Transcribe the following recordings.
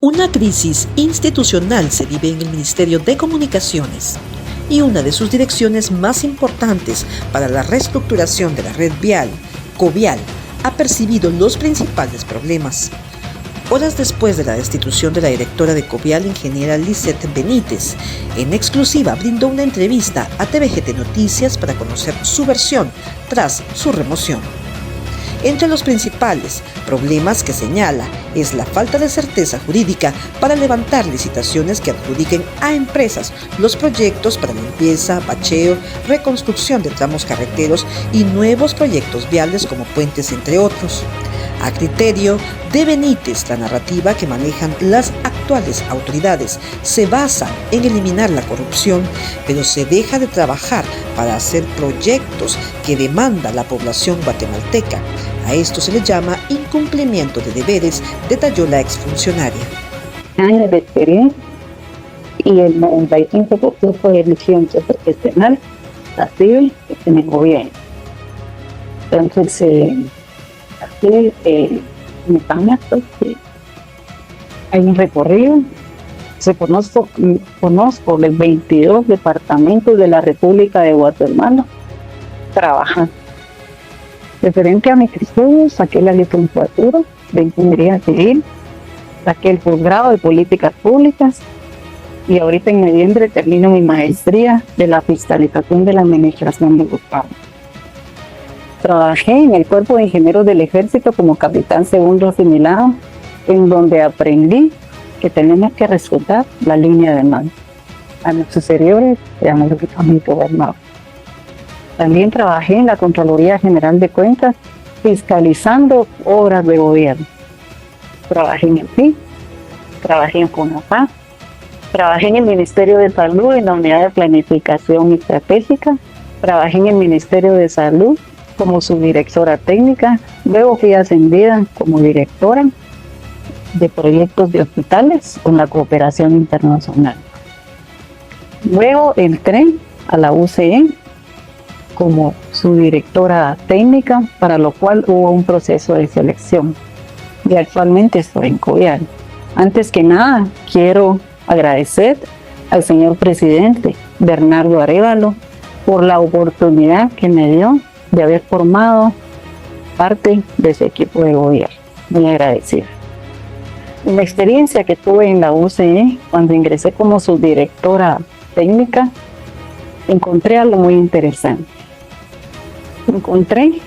Una crisis institucional se vive en el Ministerio de Comunicaciones y una de sus direcciones más importantes para la reestructuración de la red vial, Covial, ha percibido los principales problemas. Horas después de la destitución de la directora de Covial, ingeniera Lisette Benítez, en exclusiva brindó una entrevista a TVGT Noticias para conocer su versión tras su remoción. Entre los principales problemas que señala es la falta de certeza jurídica para levantar licitaciones que adjudiquen a empresas los proyectos para limpieza, bacheo, reconstrucción de tramos carreteros y nuevos proyectos viales como puentes, entre otros. A criterio de Benítez, la narrativa que manejan las actuales autoridades se basa en eliminar la corrupción, pero se deja de trabajar para hacer proyectos que demanda la población guatemalteca. A esto se le llama incumplimiento de deberes, detalló la exfuncionaria. Años de experiencia y el 95% de licencia profesional así en el gobierno. Entonces, así me pasa que hay un recorrido. Conozco los 22 departamentos de la República de Guatemala trabajando. Referente a mis estudios, saqué la licenciatura de Ingeniería Civil, saqué el posgrado de Políticas Públicas y ahorita en noviembre termino mi maestría de la Fiscalización de la Administración de los Pagos. Trabajé en el Cuerpo de Ingenieros del Ejército como capitán segundo asimilado, en donde aprendí que tenemos que respetar la línea de mando a los superiores y a los gobernados. También trabajé en la Contraloría General de Cuentas, fiscalizando obras de gobierno. Trabajé en el PIB, trabajé en CONAPA, trabajé en el Ministerio de Salud, en la Unidad de Planificación Estratégica, trabajé en el Ministerio de Salud como subdirectora técnica, luego fui ascendida como directora de proyectos de hospitales con la cooperación internacional. Luego entré a la UCE como subdirectora técnica, para lo cual hubo un proceso de selección. Y actualmente estoy en Covial. Antes que nada, quiero agradecer al señor presidente Bernardo Arévalo por la oportunidad que me dio de haber formado parte de ese equipo de gobierno. Muy agradecida. La experiencia que tuve en la UCE, cuando ingresé como subdirectora técnica, encontré algo muy interesante. Encontré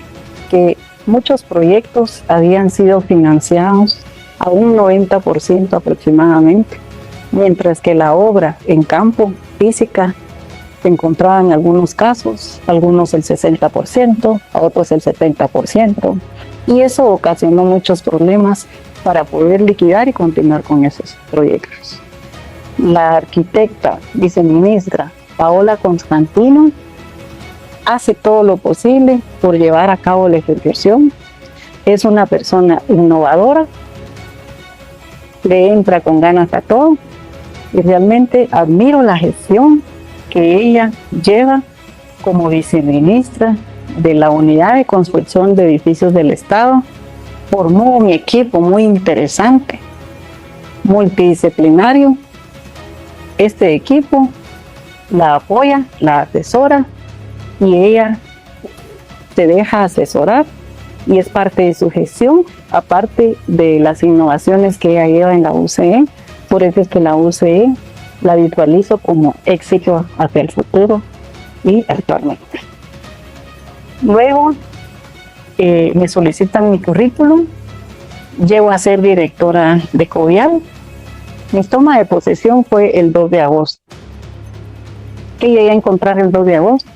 que muchos proyectos habían sido financiados a un 90% aproximadamente, mientras que la obra en campo, física, se encontraba en algunos casos, algunos el 60%, a otros el 70%, y eso ocasionó muchos problemas para poder liquidar y continuar con esos proyectos. La arquitecta, viceministra Paola Constantino, hace todo lo posible por llevar a cabo la ejecución. Es una persona innovadora, le entra con ganas a todo y realmente admiro la gestión que ella lleva como viceministra de la Unidad de Construcción de Edificios del Estado. Formó un equipo muy interesante, multidisciplinario. Este equipo la apoya, la asesora y ella se deja asesorar y es parte de su gestión, aparte de las innovaciones que ella lleva en la UCE. Por eso es que la UCE la visualizo como éxito hacia el futuro y actualmente. Luego me solicitan mi currículum, llego a ser directora de Covial. Mi toma de posesión fue el 2 de agosto. ¿Qué llegué a encontrar el 2 de agosto?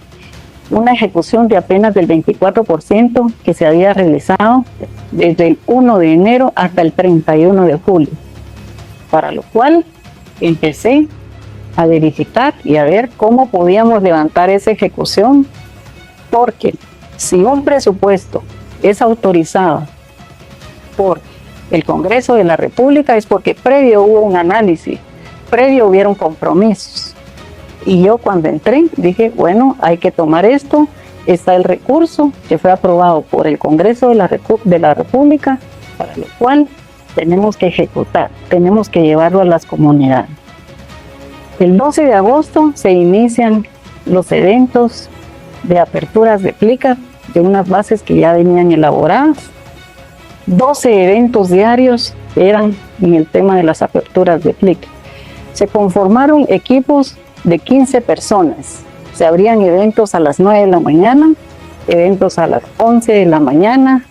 Una ejecución de apenas del 24% que se había realizado desde el 1 de enero hasta el 31 de julio, para lo cual empecé a verificar y a ver cómo podíamos levantar esa ejecución, porque si un presupuesto es autorizado por el Congreso de la República es porque previo hubo un análisis, previo hubieron compromisos. Y yo cuando entré dije, bueno, hay que tomar esto, está el recurso que fue aprobado por el Congreso de la República, para lo cual tenemos que ejecutar, tenemos que llevarlo a las comunidades. El 12 de agosto se inician los eventos de aperturas de plicas de unas bases que ya venían elaboradas. 12 eventos diarios eran en el tema de las aperturas de plicas. Se conformaron equipos de 15 personas. Se abrían eventos a las 9 de la mañana, eventos a las 11 de la mañana,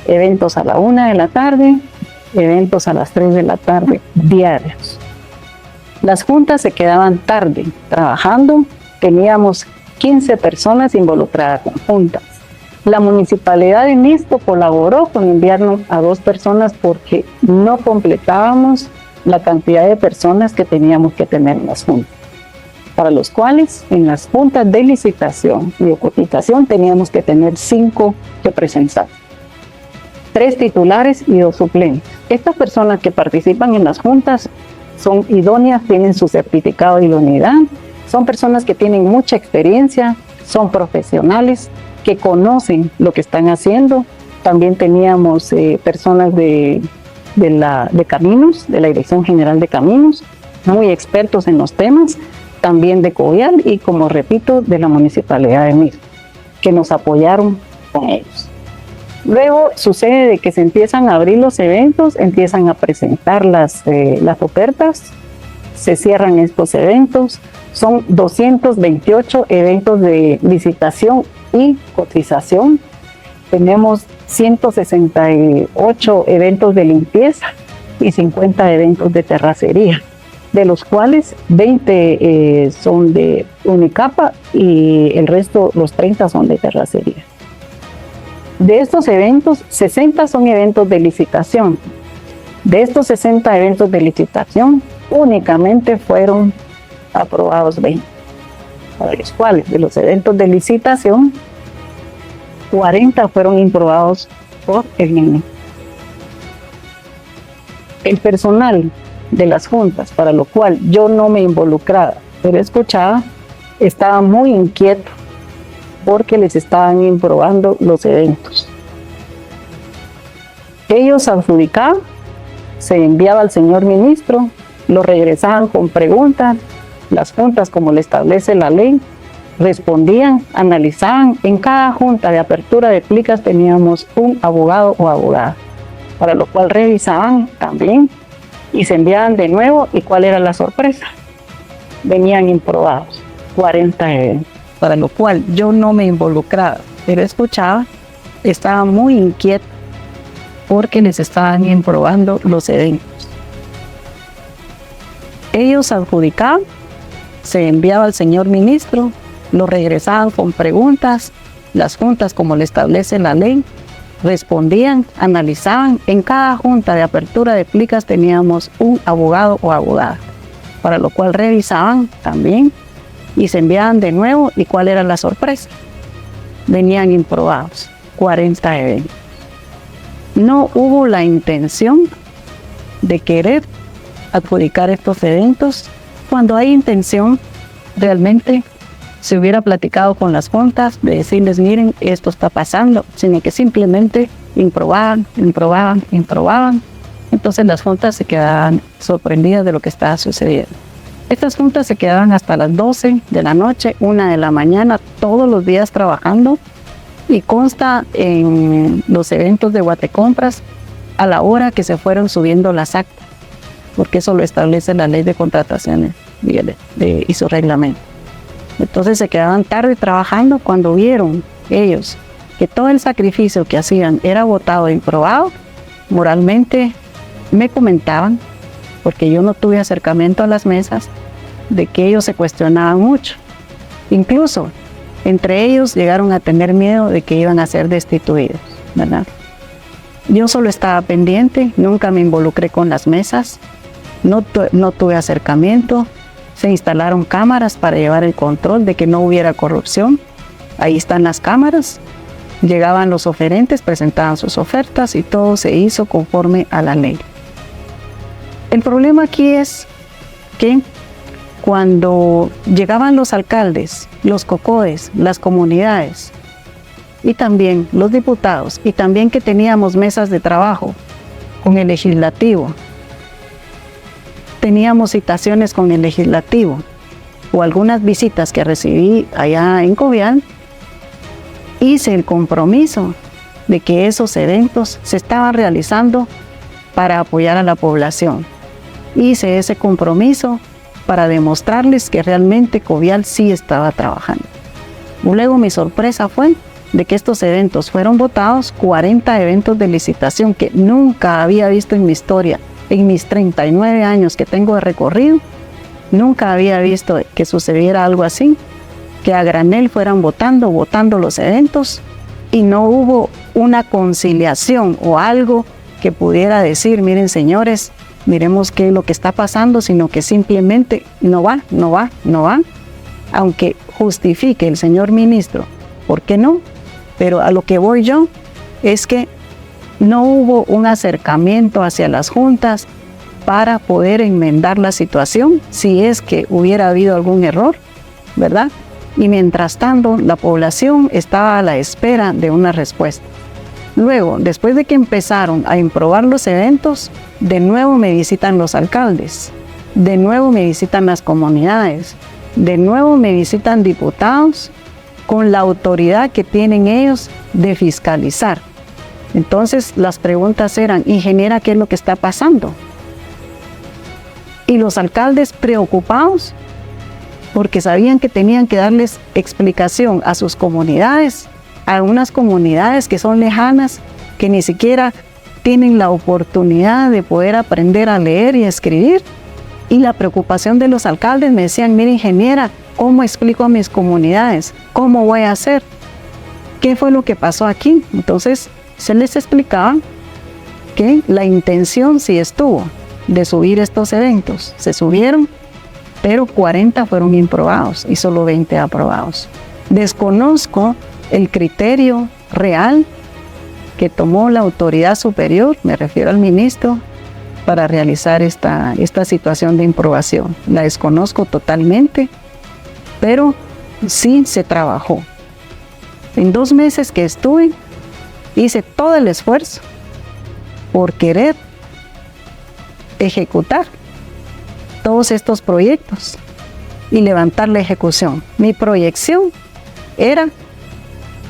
eventos a la 1 de la tarde, eventos a las 3 de la tarde diarios. Las juntas se quedaban tarde trabajando, teníamos 15 personas involucradas con juntas. La municipalidad de Mixco colaboró con enviarnos a 2 personas porque no completábamos la cantidad de personas que teníamos que tener en las juntas, para los cuales en las juntas de licitación y de cotización teníamos que tener 5 representantes, 3 titulares y 2 suplentes. Estas personas que participan en las juntas son idóneas, tienen su certificado de idoneidad, son personas que tienen mucha experiencia, son profesionales, que conocen lo que están haciendo. También teníamos personas de Caminos, de la Dirección General de Caminos, muy expertos en los temas, también de Covial y, como repito, de la Municipalidad de Mixco, que nos apoyaron con ellos. Luego sucede de que se empiezan a abrir los eventos, empiezan a presentar las ofertas, se cierran estos eventos. Son 228 eventos de licitación y cotización. Tenemos 168 eventos de limpieza y 50 eventos de terracería, de los cuales 20 son de Unicapa y el resto, los 30, son de terracería. De estos eventos, 60 son eventos de licitación. De estos 60 eventos de licitación, únicamente fueron aprobados 20, para los cuales de los eventos de licitación, 40 fueron improbados por el INE. El personal de las juntas, para lo cual yo no me involucraba, pero escuchaba, estaba muy inquieto porque les estaban improbando los eventos. Ellos adjudicaban, se enviaba al señor ministro, lo regresaban con preguntas. Las juntas, como le establece la ley, respondían, analizaban. En cada junta de apertura de plicas teníamos un abogado o abogada, para lo cual revisaban también y se enviaban de nuevo. ¿Y cuál era la sorpresa? Venían improbados 40 eventos, para lo cual yo no me involucraba, pero escuchaba, estaba muy inquieto porque les estaban improbando los eventos. Ellos adjudicaban, se enviaba al señor ministro, lo regresaban con preguntas. Las juntas, como le establece la ley, respondían, analizaban. En cada junta de apertura de plicas teníamos un abogado o abogada, para lo cual revisaban también y se enviaban de nuevo. ¿Y cuál era la sorpresa? Venían improbados 40 eventos. No hubo la intención de querer adjudicar estos eventos. Cuando hay intención, realmente se hubiera platicado con las juntas de decirles, miren, esto está pasando, sino que simplemente improbaban. Entonces las juntas se quedaban sorprendidas de lo que estaba sucediendo. Estas juntas se quedaban hasta las 12 de la noche, 1 de la mañana, todos los días trabajando, y consta en los eventos de Guatecompras a la hora que se fueron subiendo las actas, porque eso lo establece la ley de contrataciones y su reglamento. Entonces se quedaban tarde trabajando. Cuando vieron ellos que todo el sacrificio que hacían era votado e improbado, moralmente me comentaban, porque yo no tuve acercamiento a las mesas, de que ellos se cuestionaban mucho. Incluso entre ellos llegaron a tener miedo de que iban a ser destituidos, ¿verdad? Yo solo estaba pendiente, nunca me involucré con las mesas, no tuve acercamiento. Se instalaron cámaras para llevar el control de que no hubiera corrupción. Ahí están las cámaras. Llegaban los oferentes, presentaban sus ofertas y todo se hizo conforme a la ley. El problema aquí es que cuando llegaban los alcaldes, los COCODES, las comunidades y también los diputados, y también que teníamos mesas de trabajo con el legislativo. Teníamos citaciones con el legislativo o algunas visitas que recibí allá en Covial. Hice el compromiso de que esos eventos se estaban realizando para apoyar a la población. Hice ese compromiso para demostrarles que realmente Covial sí estaba trabajando. Luego mi sorpresa fue de que estos eventos fueron votados, 40 eventos de licitación que nunca había visto en mi historia, en mis 39 años que tengo de recorrido, nunca había visto que sucediera algo así, que a granel fueran votando los eventos y no hubo una conciliación o algo que pudiera decir, miren señores, miremos qué es lo que está pasando, sino que simplemente no va, aunque justifique el señor ministro, ¿por qué no? Pero a lo que voy yo es que no hubo un acercamiento hacia las juntas para poder enmendar la situación si es que hubiera habido algún error, ¿verdad? Y mientras tanto, la población estaba a la espera de una respuesta. Luego, después de que empezaron a improbar los eventos, de nuevo me visitan los alcaldes, de nuevo me visitan las comunidades, de nuevo me visitan diputados con la autoridad que tienen ellos de fiscalizar. Entonces las preguntas eran, ingeniera, ¿qué es lo que está pasando? Y los alcaldes preocupados porque sabían que tenían que darles explicación a sus comunidades, a unas comunidades que son lejanas, que ni siquiera tienen la oportunidad de poder aprender a leer y a escribir. Y la preocupación de los alcaldes me decían, mire ingeniera, ¿cómo explico a mis comunidades? ¿Cómo voy a hacer? ¿Qué fue lo que pasó aquí? Entonces se les explicaba que la intención sí estuvo de subir estos eventos. Se subieron, pero 40 fueron improbados y solo 20 aprobados. Desconozco el criterio real que tomó la autoridad superior, me refiero al ministro, para realizar esta situación de improbación. La desconozco totalmente, pero sí se trabajó. En 2 meses que estuve, hice todo el esfuerzo por querer ejecutar todos estos proyectos y levantar la ejecución. Mi proyección era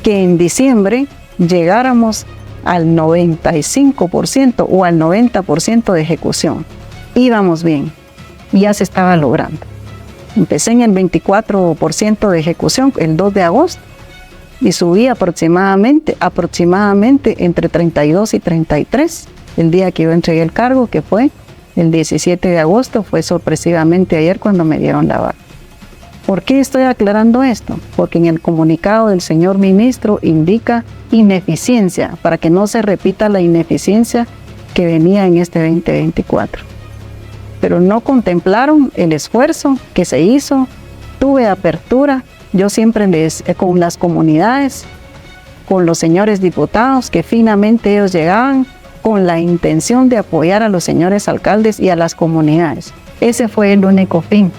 que en diciembre llegáramos al 95% o al 90% de ejecución. Íbamos bien, ya se estaba logrando. Empecé en el 24% de ejecución el 2 de agosto y subí aproximadamente entre 32 y 33 el día que yo entregué el cargo, que fue el 17 de agosto, fue sorpresivamente ayer cuando me dieron la baja. ¿Por qué estoy aclarando esto? Porque en el comunicado del señor ministro indica ineficiencia, para que no se repita la ineficiencia que venía en este 2024. Pero no contemplaron el esfuerzo que se hizo, tuve apertura, yo siempre con las comunidades, con los señores diputados, que finamente ellos llegaban con la intención de apoyar a los señores alcaldes y a las comunidades. Ese fue el único fin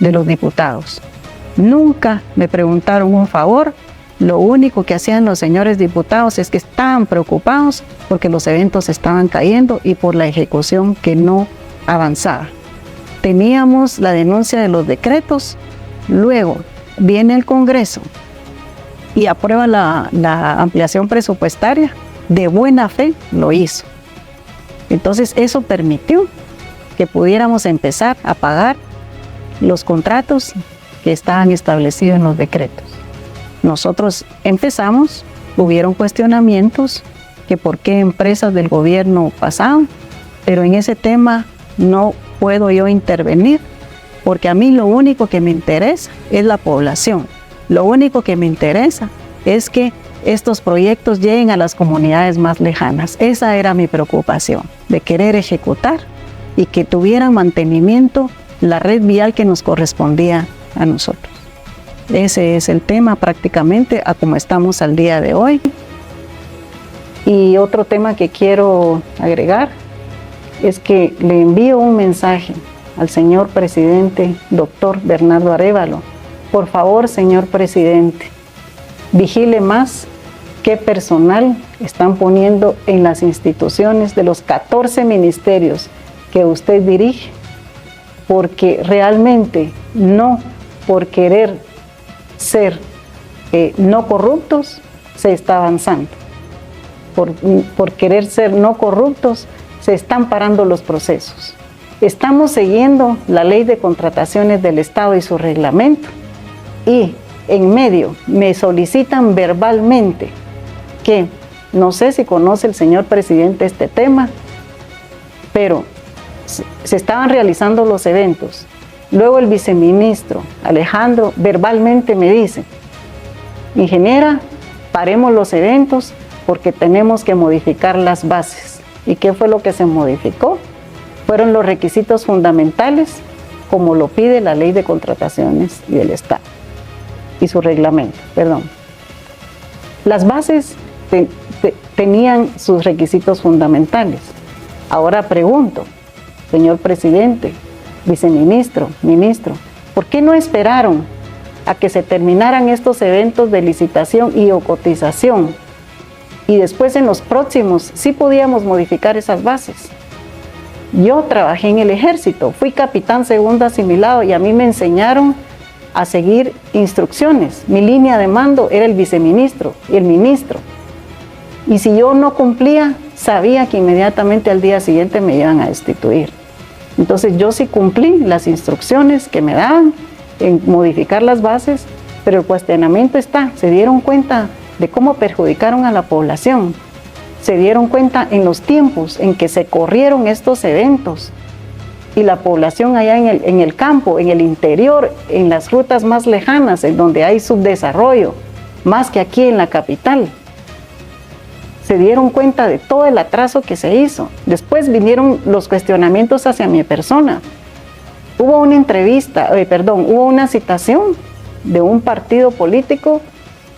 de los diputados. Nunca me preguntaron un favor. Lo único que hacían los señores diputados es que estaban preocupados porque los eventos estaban cayendo y por la ejecución que no avanzaba. Teníamos la denuncia de los decretos, luego viene el Congreso y aprueba la ampliación presupuestaria, de buena fe lo hizo. Entonces eso permitió que pudiéramos empezar a pagar los contratos que estaban establecidos en los decretos. Nosotros empezamos, hubieron cuestionamientos, que por qué empresas del gobierno pasaban, pero en ese tema no puedo yo intervenir, porque a mí lo único que me interesa es la población. Lo único que me interesa es que estos proyectos lleguen a las comunidades más lejanas. Esa era mi preocupación, de querer ejecutar y que tuvieran mantenimiento la red vial que nos correspondía a nosotros. Ese es el tema prácticamente a como estamos al día de hoy. Y otro tema que quiero agregar es que le envío un mensaje al señor presidente, doctor Bernardo Arévalo. Por favor, señor presidente, vigile más qué personal están poniendo en las instituciones de los 14 ministerios que usted dirige, porque realmente no por querer ser no corruptos se está avanzando. Por querer ser no corruptos se están parando los procesos. Estamos siguiendo la ley de contrataciones del Estado y su reglamento, y en medio me solicitan verbalmente que, no sé si conoce el señor presidente este tema, pero se estaban realizando los eventos. Luego el viceministro Alejandro verbalmente me dice: ingeniera, paremos los eventos porque tenemos que modificar las bases. ¿Y qué fue lo que se modificó? Fueron los requisitos fundamentales, como lo pide la ley de contrataciones y del Estado y su reglamento, perdón. Las bases tenían sus requisitos fundamentales. Ahora pregunto, señor presidente, viceministro, ministro, ¿por qué no esperaron a que se terminaran estos eventos de licitación y o cotización? Y después en los próximos sí podíamos modificar esas bases. Yo trabajé en el ejército, fui capitán segundo asimilado y a mí me enseñaron a seguir instrucciones. Mi línea de mando era el viceministro y el ministro. Y si yo no cumplía, sabía que inmediatamente al día siguiente me iban a destituir. Entonces yo sí cumplí las instrucciones que me daban en modificar las bases, pero el cuestionamiento está, se dieron cuenta de cómo perjudicaron a la población, se dieron cuenta en los tiempos en que se corrieron estos eventos y la población allá en el campo, en el interior, en las rutas más lejanas, en donde hay subdesarrollo, más que aquí en la capital. Se dieron cuenta de todo el atraso que se hizo. Después vinieron los cuestionamientos hacia mi persona. Hubo una entrevista, hubo una citación de un partido político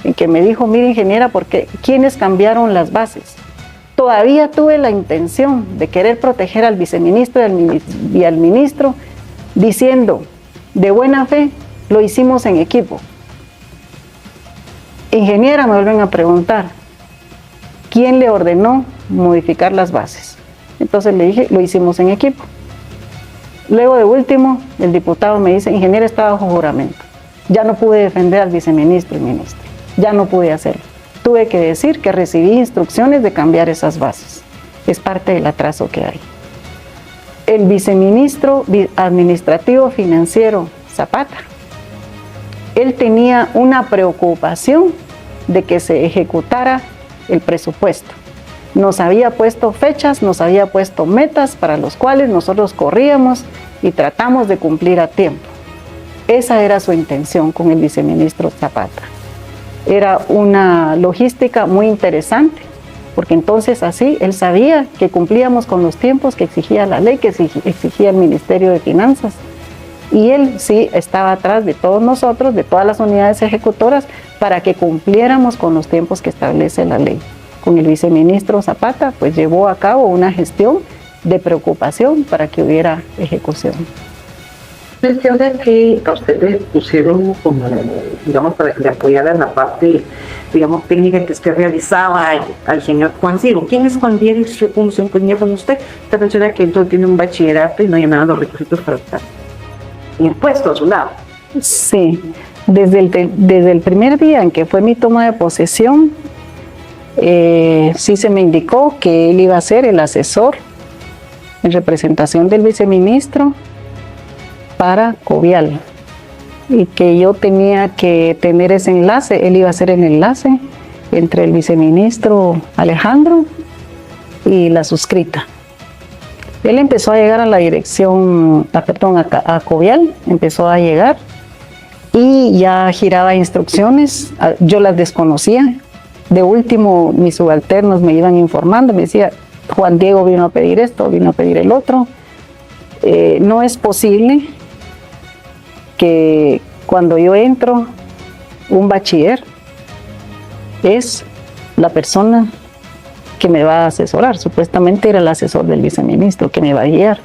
en que me dijo: mire, ingeniera, porque ¿quiénes cambiaron las bases? Todavía tuve la intención de querer proteger al viceministro y al ministro, diciendo, de buena fe, lo hicimos en equipo. Ingeniera, me vuelven a preguntar, ¿quién le ordenó modificar las bases? Entonces le dije, lo hicimos en equipo. Luego de último, el diputado me dice: ingeniera, está bajo juramento. Ya no pude defender al viceministro y ministro. Ya no pude hacerlo. Tuve que decir que recibí instrucciones de cambiar esas bases. Es parte del atraso que hay. El viceministro administrativo financiero Zapata, él tenía una preocupación de que se ejecutara el presupuesto. Nos había puesto fechas, nos había puesto metas para los cuales nosotros corríamos y tratamos de cumplir a tiempo. Esa era su intención con el viceministro Zapata. Era una logística muy interesante, porque entonces así él sabía que cumplíamos con los tiempos que exigía la ley, que exigía el Ministerio de Finanzas. Y él sí estaba atrás de todos nosotros, de todas las unidades ejecutoras, para que cumpliéramos con los tiempos que establece la ley. Con el viceministro Zapata, pues llevó a cabo una gestión de preocupación para que hubiera ejecución. Menciona que a ustedes pusieron como, digamos, para que le apoyaran la parte, digamos, técnica que usted realizaba al señor Juan Diego. ¿Quién es Juan Diego? ¿Cómo se encuentra con usted? Usted menciona que entonces tiene un bachillerato y no llenaba los requisitos para estar en el puesto a su lado. Sí, desde el primer día en que fue mi toma de posesión, sí se me indicó que él iba a ser el asesor en representación del viceministro para Covial y que yo tenía que tener ese enlace. Él iba a ser el enlace entre el viceministro Alejandro y la suscrita. Él empezó a llegar a la dirección, a Covial, empezó a llegar y ya giraba instrucciones, yo las desconocía. De último, mis subalternos me iban informando, me decía: Juan Diego vino a pedir esto, vino a pedir el otro. No es posible que cuando yo entro, un bachiller es la persona que me va a asesorar. Supuestamente era el asesor del viceministro que me va a guiar.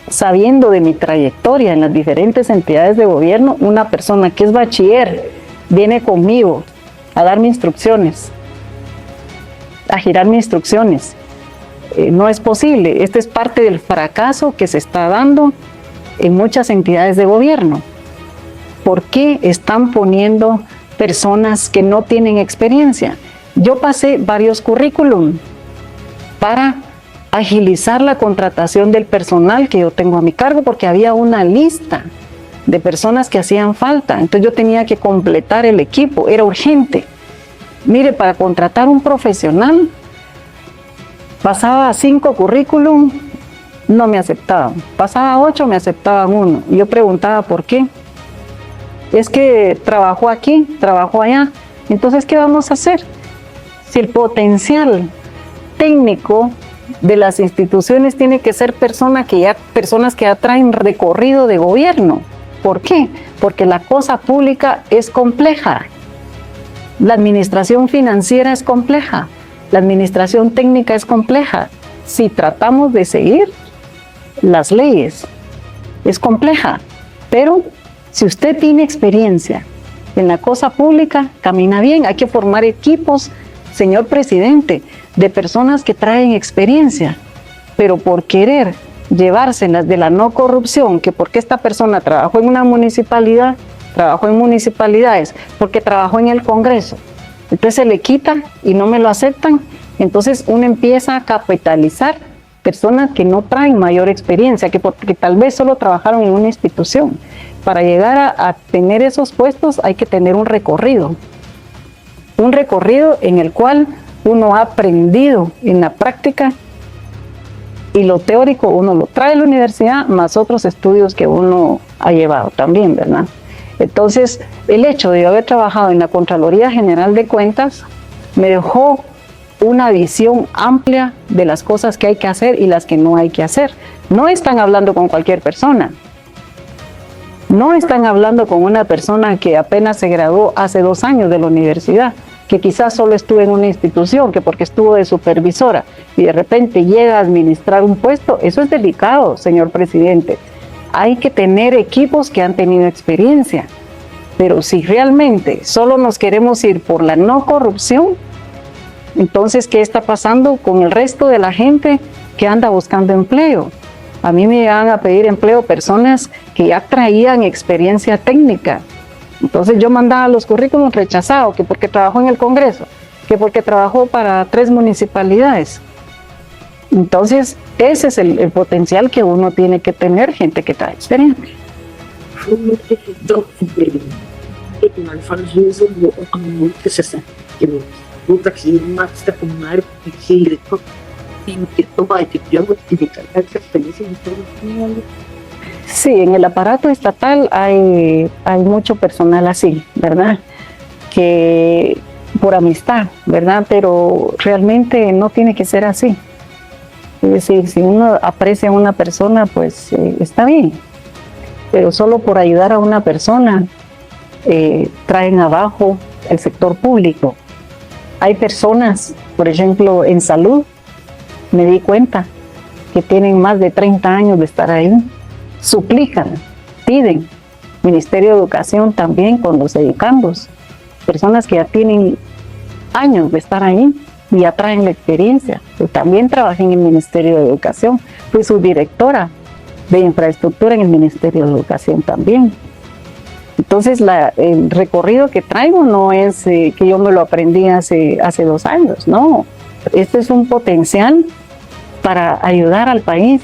Sabiendo de mi trayectoria en las diferentes entidades de gobierno, una persona que es bachiller viene conmigo a darme instrucciones, a girarme instrucciones. No es posible. Este es parte del fracaso que se está dando en muchas entidades de gobierno. ¿Por qué están poniendo personas que no tienen experiencia? Yo pasé varios currículum para agilizar la contratación del personal que yo tengo a mi cargo, porque había una lista de personas que hacían falta. Entonces yo tenía que completar el equipo, era urgente. Mire, para contratar un profesional, pasaba 5 currículum, no me aceptaban. Pasaba 8, me aceptaban 1. Y yo preguntaba por qué. Es que trabajó aquí, trabajó allá. Entonces, ¿qué vamos a hacer? Si el potencial técnico de las instituciones tiene que ser personas que ya traen recorrido de gobierno. ¿Por qué? Porque la cosa pública es compleja. La administración financiera es compleja. La administración técnica es compleja. Si tratamos de seguir las leyes, es compleja. Pero si usted tiene experiencia en la cosa pública, camina bien. Hay que formar equipos, señor presidente, de personas que traen experiencia. Pero por querer llevárselas de la no corrupción, que porque esta persona trabajó en una municipalidad, trabajó en municipalidades, porque trabajó en el Congreso, entonces se le quita y no me lo aceptan. Entonces uno empieza a capitalizar personas que no traen mayor experiencia, que porque tal vez solo trabajaron en una institución. Para llegar a tener esos puestos hay que tener un recorrido en el cual uno ha aprendido en la práctica, y lo teórico uno lo trae a la universidad, más otros estudios que uno ha llevado también, ¿verdad? Entonces, el hecho de haber trabajado en la Contraloría General de Cuentas me dejó una visión amplia de las cosas que hay que hacer y las que no hay que hacer. No están hablando con cualquier persona. No están hablando con una persona que apenas se graduó hace 2 años de la universidad, que quizás solo estuvo en una institución, que porque estuvo de supervisora y de repente llega a administrar un puesto. Eso es delicado, señor presidente. Hay que tener equipos que han tenido experiencia. Pero si realmente solo nos queremos ir por la no corrupción, entonces, ¿qué está pasando con el resto de la gente que anda buscando empleo? A mí me van a pedir empleo personas que ya traían experiencia técnica. Entonces yo mandaba los currículums rechazados, que porque trabajó en el Congreso, que porque trabajó para 3 municipalidades. Entonces ese es el potencial que uno tiene que tener, gente que trae experiencia. Sí, en el aparato estatal hay mucho personal así, ¿verdad? Que por amistad, ¿verdad? Pero realmente no tiene que ser así. Es decir, si uno aprecia a una persona, pues está bien. Pero solo por ayudar a una persona, traen abajo el sector público. Hay personas, por ejemplo, en salud, me di cuenta que tienen más de 30 años de estar ahí. Suplican, piden. Ministerio de Educación también con los educandos. Personas que ya tienen años de estar ahí y ya traen la experiencia. Yo también trabajé en el Ministerio de Educación. Fui subdirectora de infraestructura en el Ministerio de Educación también. Entonces, el recorrido que traigo no es que yo me lo aprendí hace 2 años, no. Este es un potencial para ayudar al país.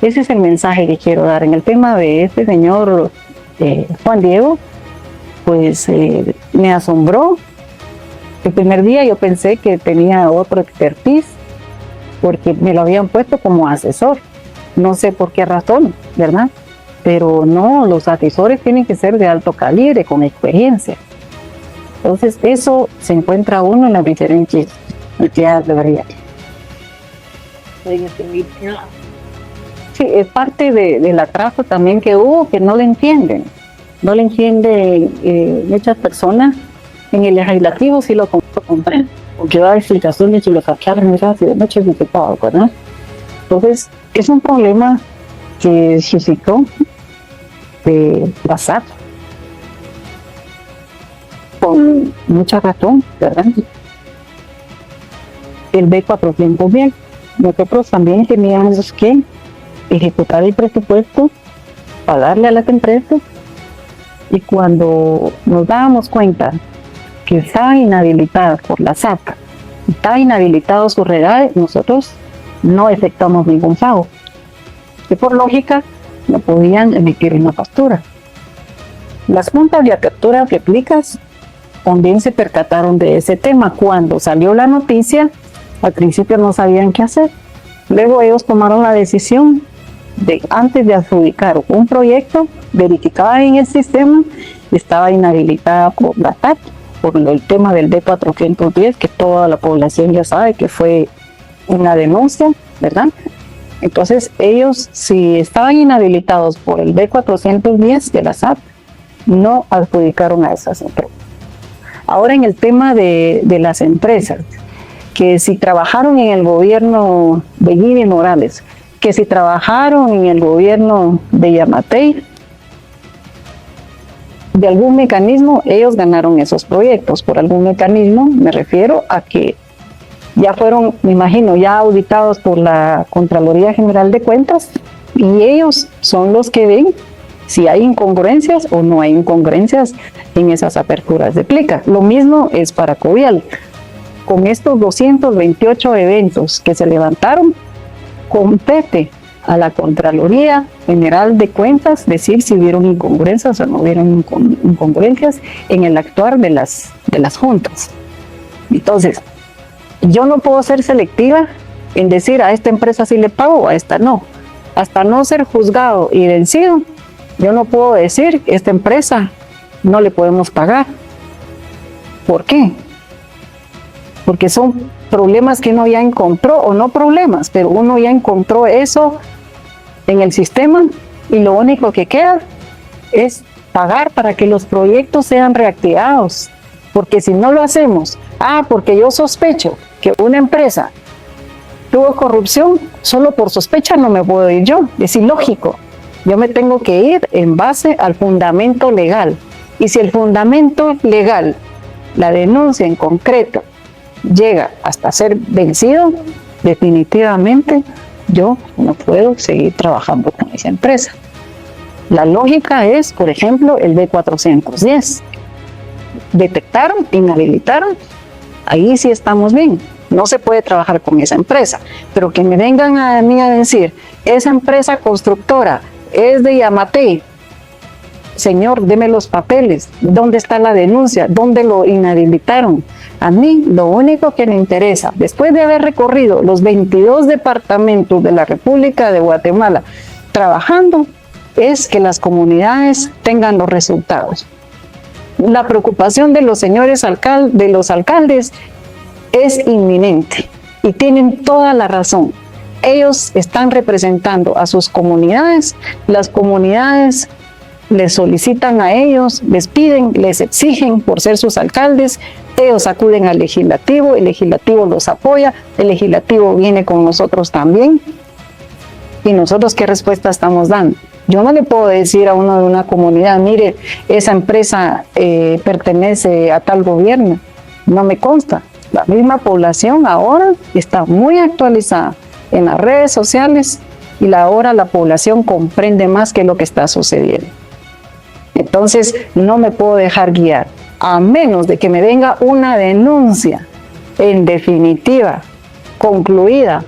Ese es el mensaje que quiero dar. En el tema de este señor Juan Diego, pues me asombró. El primer día yo pensé que tenía otro expertise, porque me lo habían puesto como asesor. No sé por qué razón, ¿verdad? Pero no, los asesores tienen que ser de alto calibre, con experiencia. Entonces, eso se encuentra uno en las diferentes entidades de verdad. Sí, es parte del atraso también que hubo, que no le entienden. No le entienden muchas personas. En el legislativo sí lo comprenden, porque da explicaciones y lo sacaron y de noche y todo, ¿verdad? Entonces, es un problema que suscitó de pasar con mucha razón, ¿verdad? El B400 bien. Nosotros también teníamos que ejecutar el presupuesto, pagarle a las empresas, y cuando nos dábamos cuenta que estaban inhabilitadas por la SAT, estaba inhabilitado su REDAE, nosotros no efectuamos ningún pago. Que por lógica no podían emitir una factura. Las juntas de apertura de plicas también se percataron de ese tema. Cuando salió la noticia, al principio no sabían qué hacer. Luego ellos tomaron la decisión de, antes de adjudicar un proyecto, verificaba en el sistema, estaba inhabilitada por la SAT, por el tema del D410, que toda la población ya sabe que fue una denuncia, ¿verdad? Entonces ellos, si estaban inhabilitados por el D410 de la SAT, no adjudicaron a esas empresas. Ahora en el tema de las empresas, que si trabajaron en el gobierno de Jimmy Morales, que si trabajaron en el gobierno de Yamatei, de algún mecanismo ellos ganaron esos proyectos. Por algún mecanismo me refiero a que ya fueron, me imagino, ya auditados por la Contraloría General de Cuentas, y ellos son los que ven si hay incongruencias o no hay incongruencias en esas aperturas de plica. Lo mismo es para Covial. Con estos 228 eventos que se levantaron, compete a la Contraloría General de Cuentas decir si hubieron incongruencias o no hubieron incongruencias en el actuar de las juntas. Entonces, yo no puedo ser selectiva en decir a esta empresa sí le pago o a esta no. Hasta no ser juzgado y vencido, yo no puedo decir esta empresa no le podemos pagar. ¿Por qué? Porque son problemas que uno ya encontró, o no problemas, pero uno ya encontró eso en el sistema, y lo único que queda es pagar para que los proyectos sean reactivados. Porque si no lo hacemos, porque yo sospecho que una empresa tuvo corrupción, solo por sospecha no me puedo ir yo. Es ilógico. Yo me tengo que ir en base al fundamento legal. Y si el fundamento legal, la denuncia en concreto, llega hasta ser vencido, definitivamente yo no puedo seguir trabajando con esa empresa. La lógica es, por ejemplo, el D410. Detectaron, inhabilitaron, ahí sí estamos bien. No se puede trabajar con esa empresa. Pero que me vengan a mí a decir, esa empresa constructora es de Yamatei. Señor, deme los papeles. ¿Dónde está la denuncia? ¿Dónde lo inhabilitaron? A mí lo único que me interesa, después de haber recorrido los 22 departamentos de la República de Guatemala trabajando, es que las comunidades tengan los resultados. La preocupación de los señores alcaldes es inminente y tienen toda la razón. Ellos están representando a sus comunidades, las comunidades les solicitan a ellos, les piden, les exigen por ser sus alcaldes, ellos acuden al legislativo, el legislativo los apoya, el legislativo viene con nosotros también. ¿Y nosotros qué respuesta estamos dando? Yo no le puedo decir a uno de una comunidad, mire, esa empresa pertenece a tal gobierno. No me consta. La misma población ahora está muy actualizada en las redes sociales y ahora la población comprende más que lo que está sucediendo. Entonces, no me puedo dejar guiar, a menos de que me venga una denuncia en definitiva, concluida.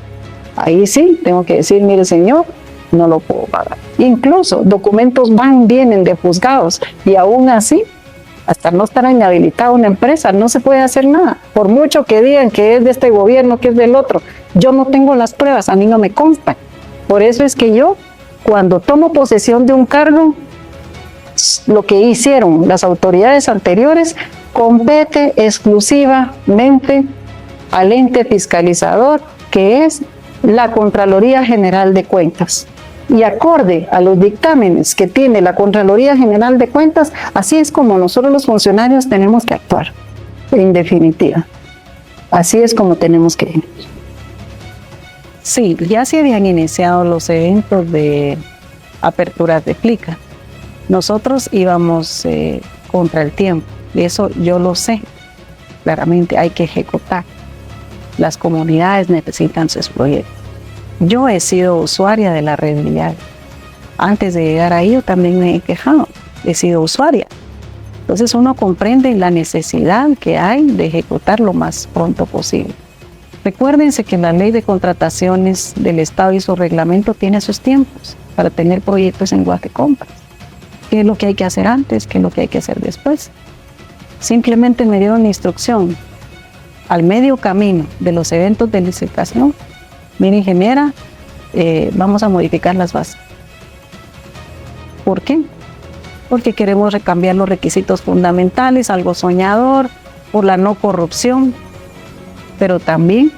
Ahí sí, tengo que decir, mire señor, no lo puedo pagar. Incluso documentos vienen de juzgados y aún así, hasta no estar inhabilitada una empresa, no se puede hacer nada. Por mucho que digan que es de este gobierno, que es del otro, yo no tengo las pruebas, a mí no me constan. Por eso es que yo, cuando tomo posesión de un cargo, lo que hicieron las autoridades anteriores compete exclusivamente al ente fiscalizador, que es la Contraloría General de Cuentas. Y acorde a los dictámenes que tiene la Contraloría General de Cuentas, así es como nosotros los funcionarios tenemos que actuar, en definitiva. Así es como tenemos que ir. Sí, ya se habían iniciado los eventos de aperturas de plica. Nosotros íbamos contra el tiempo. Eso yo lo sé. Claramente hay que ejecutar. Las comunidades necesitan sus proyectos. Yo he sido usuaria de la red vial. Antes de llegar ahí yo también me he quejado. He sido usuaria. Entonces uno comprende la necesidad que hay de ejecutar lo más pronto posible. Recuérdense que la ley de contrataciones del Estado y su reglamento tiene sus tiempos para tener proyectos en Guatecompras. ¿Qué es lo que hay que hacer antes? ¿Qué es lo que hay que hacer después? Simplemente me dieron la instrucción al medio camino de los eventos de licitación. Mira, ingeniera, vamos a modificar las bases. ¿Por qué? Porque queremos recambiar los requisitos fundamentales, algo soñador, por la no corrupción, pero también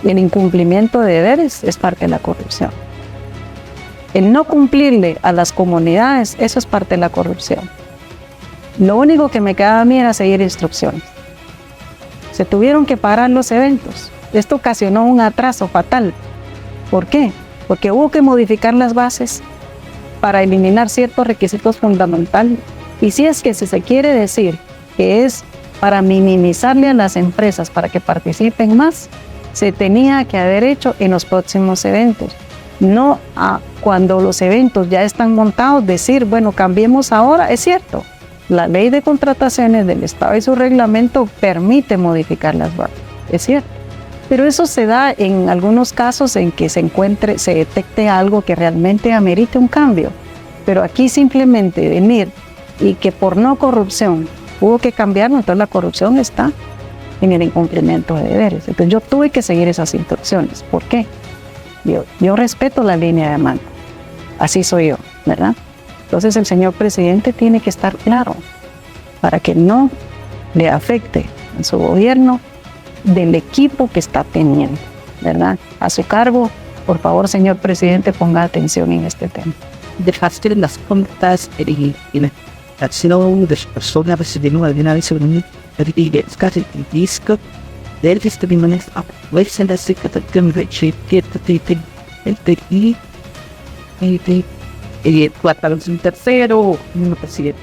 el incumplimiento de deberes es parte de la corrupción. El no cumplirle a las comunidades, eso es parte de la corrupción. Lo único que me quedaba a mí era seguir instrucciones. Se tuvieron que parar los eventos. Esto ocasionó un atraso fatal. ¿Por qué? Porque hubo que modificar las bases para eliminar ciertos requisitos fundamentales. Y si es que se quiere decir que es para minimizarle a las empresas para que participen más, se tenía que haber hecho en los próximos eventos. No cuando los eventos ya están montados, decir, bueno, cambiemos ahora. Es cierto, la ley de contrataciones del Estado y su reglamento permite modificar las bases. Es cierto. Pero eso se da en algunos casos en que se detecte algo que realmente amerite un cambio. Pero aquí simplemente venir y que por no corrupción hubo que cambiarlo, entonces la corrupción está en el incumplimiento de deberes. Entonces yo tuve que seguir esas instrucciones. ¿Por qué? Yo respeto la línea de mando. Así soy yo, ¿verdad? Entonces el señor presidente tiene que estar claro para que no le afecte en su gobierno del equipo que está teniendo, ¿verdad? A su cargo, por favor, señor presidente, ponga atención en este tema. Dejaste las cuentas y la acción de personas recibiendo alguna vez un casi disco del festival a veces en la secretaría de Chip el TI y trataron un tercero, no presidente.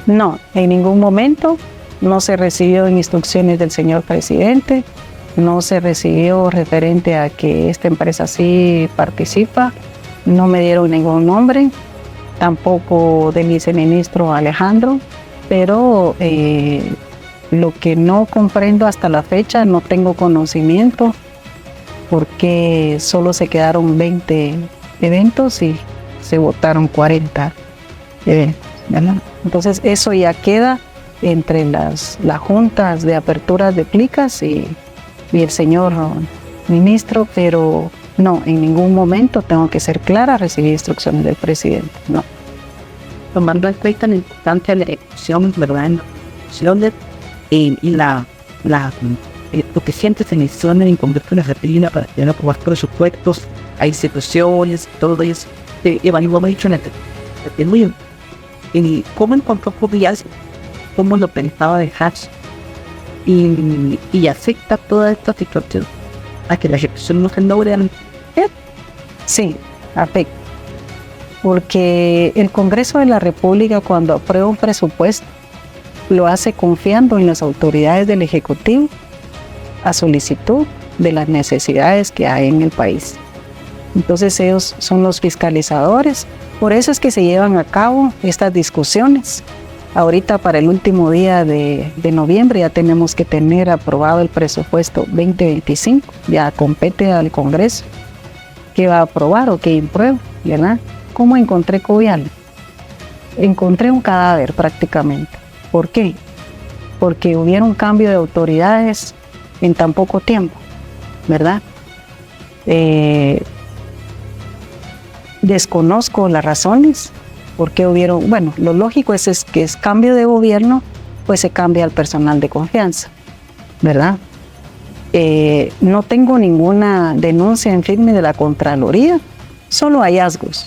No, en ningún momento no se recibió instrucciones del señor presidente, no se recibió referente a que esta empresa sí participa, no me dieron ningún nombre, tampoco del viceministro Alejandro, pero lo que no comprendo hasta la fecha, no tengo conocimiento, porque solo se quedaron 20 eventos y se votaron 40 eventos, ¿verdad? Entonces eso ya queda entre las juntas de aperturas de plicas y el señor ministro, pero no, en ningún momento, tengo que ser clara, recibí instrucciones del presidente, no. Tomando en cuenta la importancia de la elección, ¿verdad? En la y lo que sientes en el zona en Congreso de la República para tener aprobar presupuestos, hay instituciones, todo eso, evaluamos dicho en el muy bien. Y cómo encontró Covial, cómo lo pensaba dejar y afecta toda esta situación a que la ejecución no se logre. Sí, afecta. Porque el Congreso de la República, cuando aprueba un presupuesto, lo hace confiando en las autoridades del Ejecutivo a solicitud de las necesidades que hay en el país. Entonces ellos son los fiscalizadores, por eso es que se llevan a cabo estas discusiones. Ahorita para el último día de noviembre ya tenemos que tener aprobado el presupuesto 2025, ya compete al Congreso que va a aprobar o que imprueba, ¿verdad? ¿Cómo encontré Covial? Encontré un cadáver prácticamente. ¿Por qué? Porque hubiera un cambio de autoridades en tan poco tiempo, ¿verdad? Desconozco las razones por qué hubieron, bueno, lo lógico es que es cambio de gobierno, pues se cambia al personal de confianza, ¿verdad? No tengo ninguna denuncia en firme de la Contraloría, solo hallazgos.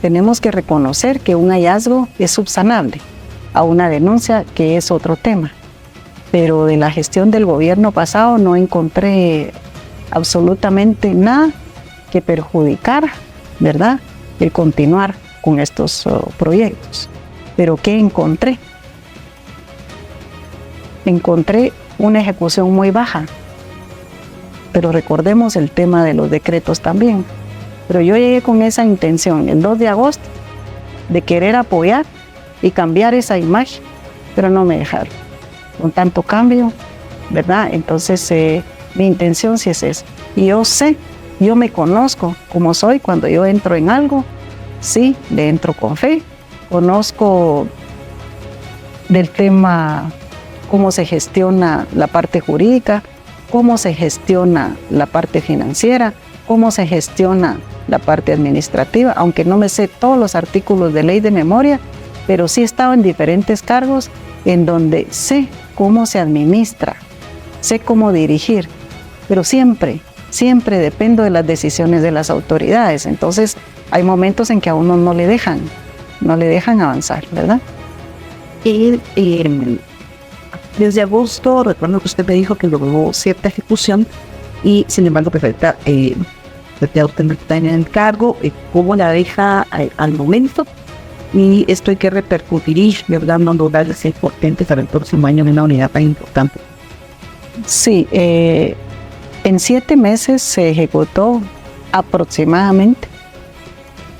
Tenemos que reconocer que un hallazgo es subsanable a una denuncia que es otro tema. Pero de la gestión del gobierno pasado no encontré absolutamente nada que perjudicara, ¿verdad?, el continuar con estos proyectos. Pero ¿qué encontré? Encontré una ejecución muy baja. Pero recordemos el tema de los decretos también. Pero yo llegué con esa intención el 2 de agosto de querer apoyar y cambiar esa imagen, pero no me dejaron. Con tanto cambio, ¿verdad? Entonces mi intención sí es esa. Y yo sé, yo me conozco como soy cuando yo entro en algo, sí, le entro con fe, conozco del tema cómo se gestiona la parte jurídica, cómo se gestiona la parte financiera, cómo se gestiona la parte administrativa, aunque no me sé todos los artículos de ley de memoria, pero sí he estado en diferentes cargos en donde sé cómo se administra, sé cómo dirigir, pero siempre dependo de las decisiones de las autoridades. Entonces hay momentos en que a uno no le dejan avanzar, ¿verdad? Y desde agosto, recuerdo que usted me dijo que logró cierta ejecución y sin embargo usted está en el cargo, ¿cómo la deja al momento? Y esto hay que repercutir, ¿verdad? No lograr ser potente para el próximo año en una unidad tan importante. Sí, en 7 meses se ejecutó aproximadamente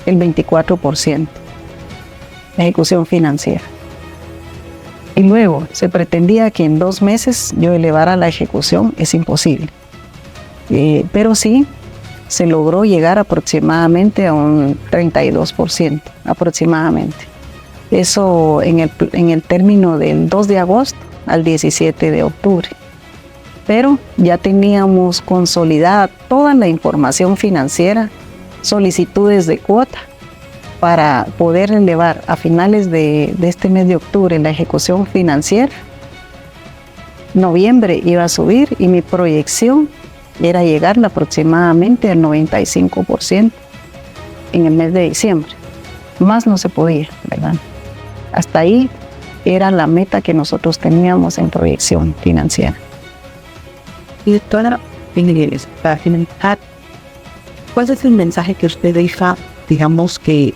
el 24% de ejecución financiera. Y luego se pretendía que en 2 meses yo elevara la ejecución, es imposible. Pero sí, se logró llegar aproximadamente a un 32%, aproximadamente. Eso en el término del 2 de agosto al 17 de octubre. Pero ya teníamos consolidada toda la información financiera, solicitudes de cuota, para poder elevar a finales de este mes de octubre la ejecución financiera. Noviembre iba a subir y mi proyección era llegar aproximadamente al 95% en el mes de diciembre. Más no se podía, ¿verdad? Hasta ahí era la meta que nosotros teníamos en proyección financiera. Y doctora, para finalizar, ¿cuál es el mensaje que usted deja, digamos, que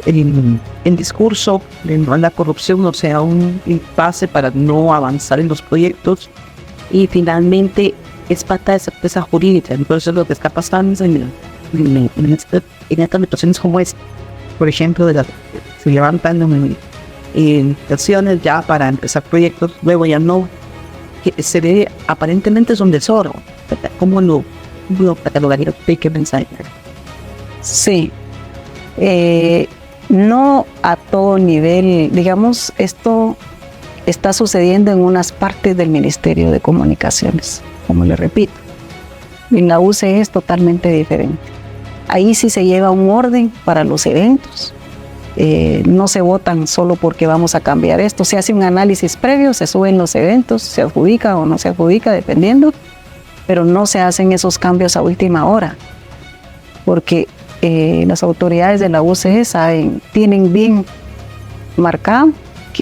en discurso de la corrupción no sea un impasse para no avanzar en los proyectos? Y finalmente es falta de certeza jurídica. Entonces lo que está pasando en estas situaciones como esta, por ejemplo, se levantan acciones ya para empezar proyectos, luego ya no, que se ve aparentemente es un desorden. ¿Cómo lo catalogaría usted? ¿Qué mensaje? Sí, no a todo nivel, digamos, esto está sucediendo en unas partes del Ministerio de Comunicaciones, como le repito. En la UCE es totalmente diferente. Ahí sí se lleva un orden para los eventos. No se votan solo porque vamos a cambiar esto. Se hace un análisis previo, se suben los eventos, se adjudica o no se adjudica, dependiendo, pero no se hacen esos cambios a última hora, porque las autoridades de la UCE tienen bien marcado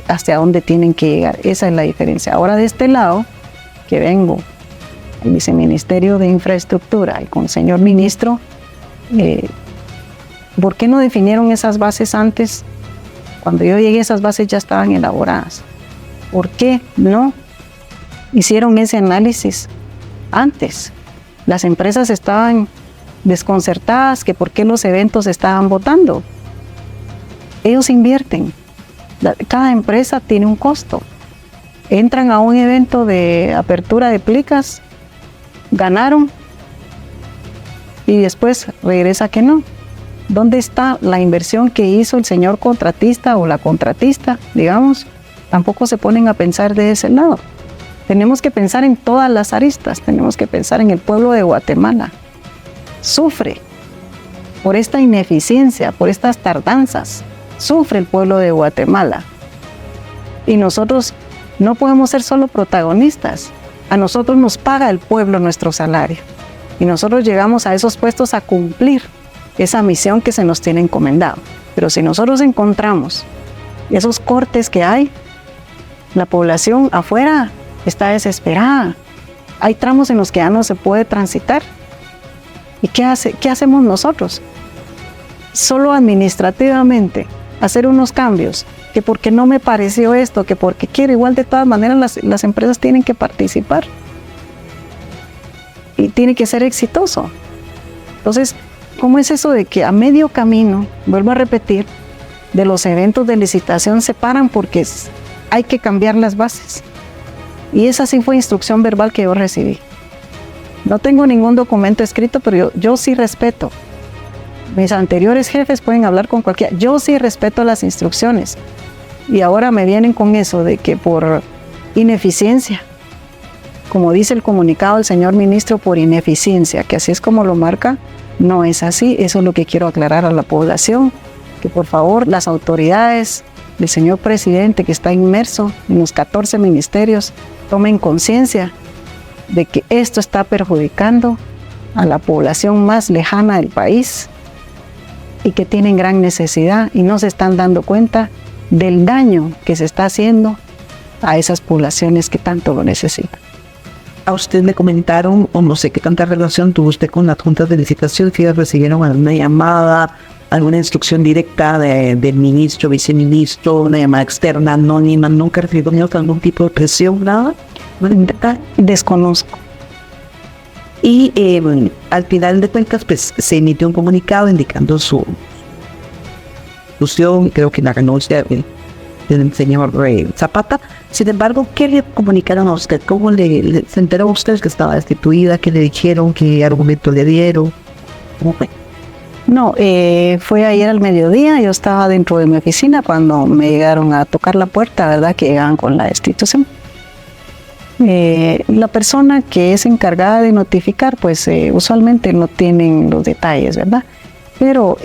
hacia dónde tienen que llegar. Esa es la diferencia. Ahora de este lado, que vengo, el Viceministerio de Infraestructura y con el señor ministro, ¿por qué no definieron esas bases antes? Cuando yo llegué, esas bases ya estaban elaboradas. ¿Por qué no hicieron ese análisis antes? Las empresas estaban desconcertadas, que por qué los eventos estaban votando. Ellos invierten. Cada empresa tiene un costo. Entran a un evento de apertura de plicas, ganaron y después regresa que no. ¿Dónde está la inversión que hizo el señor contratista o la contratista? Digamos, tampoco se ponen a pensar de ese lado. Tenemos que pensar en todas las aristas, tenemos que pensar en el pueblo de Guatemala. Sufre por esta ineficiencia, por estas tardanzas. Sufre el pueblo de Guatemala. Y nosotros no podemos ser solo protagonistas. A nosotros nos paga el pueblo nuestro salario. Y nosotros llegamos a esos puestos a cumplir esa misión que se nos tiene encomendado. Pero si nosotros encontramos esos cortes que hay, la población afuera está desesperada. Hay tramos en los que ya no se puede transitar. ¿Y qué hacemos nosotros? Solo administrativamente hacer unos cambios que porque no me pareció esto, que porque quiero. Igual de todas maneras las empresas tienen que participar y tiene que ser exitoso. Entonces, ¿cómo es eso de que a medio camino, vuelvo a repetir, de los eventos de licitación se paran porque hay que cambiar las bases? Y esa sí fue instrucción verbal que yo recibí. No tengo ningún documento escrito, pero yo sí respeto. Mis anteriores jefes pueden hablar con cualquiera. Yo sí respeto las instrucciones. Y ahora me vienen con eso de que por ineficiencia, como dice el comunicado del señor ministro, por ineficiencia, que así es como lo marca, no es así. Eso es lo que quiero aclarar a la población, que por favor las autoridades del señor presidente, que está inmerso en los 14 ministerios, tomen conciencia de que esto está perjudicando a la población más lejana del país y que tienen gran necesidad y no se están dando cuenta del daño que se está haciendo a esas poblaciones que tanto lo necesitan. A usted le comentaron, o no sé qué tanta relación tuvo usted con las juntas de licitación, si recibieron alguna llamada, alguna instrucción directa del ministro, viceministro, una llamada externa, anónima, nunca recibieron algún tipo de presión, nada. Desconozco. Y al final de cuentas, pues se emitió un comunicado indicando su institución, creo que la renuncia del señor Zapata. Sin embargo, ¿qué le comunicaron a usted? ¿Cómo se enteró usted que estaba destituida? ¿Qué le dijeron? ¿Qué argumento le dieron? ¿Cómo fue? No, fue ayer al mediodía. Yo estaba dentro de mi oficina cuando me llegaron a tocar la puerta, ¿verdad? Que llegaban con la destitución. La persona que es encargada de notificar, pues usualmente no tienen los detalles, ¿verdad? Pero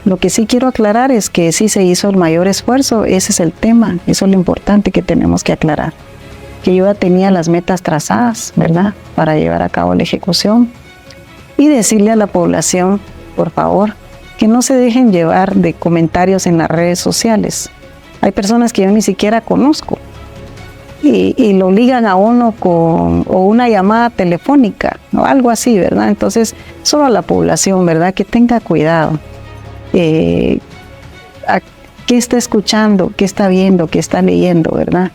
lo que sí quiero aclarar es que sí se hizo el mayor esfuerzo. Ese es el tema, eso es lo importante que tenemos que aclarar. Que yo ya tenía las metas trazadas, ¿verdad? Para llevar a cabo la ejecución. Y decirle a la población, por favor, que no se dejen llevar de comentarios en las redes sociales. Hay personas que yo ni siquiera conozco. Y lo ligan a uno con una llamada telefónica o algo así, ¿verdad? Entonces, solo a la población, ¿verdad? Que tenga cuidado. ¿Qué está escuchando? ¿Qué está viendo? ¿Qué está leyendo? ¿Verdad?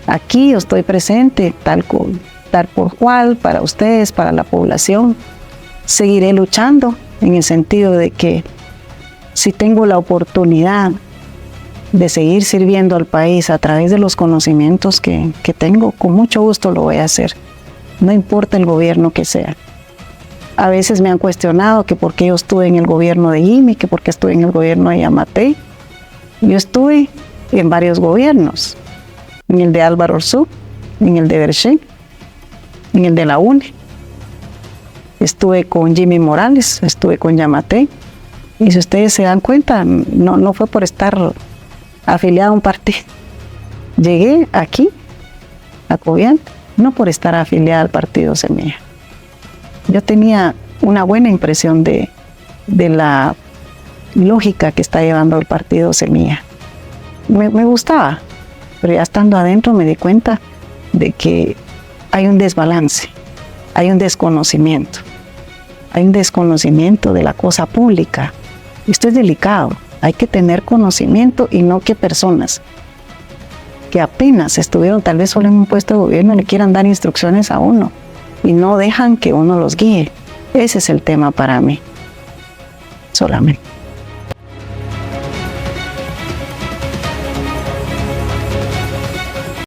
Aquí yo estoy presente, tal por cual, para ustedes, para la población. Seguiré luchando en el sentido de que si tengo la oportunidad de seguir sirviendo al país a través de los conocimientos que tengo, con mucho gusto lo voy a hacer, no importa el gobierno que sea. A veces me han cuestionado que por qué yo estuve en el gobierno de Jimmy, que por qué estuve en el gobierno de Yamatei. Yo estuve en varios gobiernos, en el de Álvaro Arzú, en el de Berchén, en el de la UNE. Estuve con Jimmy Morales, estuve con Yamatei. Y si ustedes se dan cuenta, no fue por estar afiliado a un partido. Llegué aquí, a Covian, no por estar afiliada al partido Semilla. Yo tenía una buena impresión de la lógica que está llevando el partido Semilla. Me gustaba, pero ya estando adentro me di cuenta de que hay un desbalance, hay un desconocimiento de la cosa pública. Esto es delicado. Hay que tener conocimiento y no que personas que apenas estuvieron tal vez solo en un puesto de gobierno le quieran dar instrucciones a uno y no dejan que uno los guíe. Ese es el tema para mí, solamente.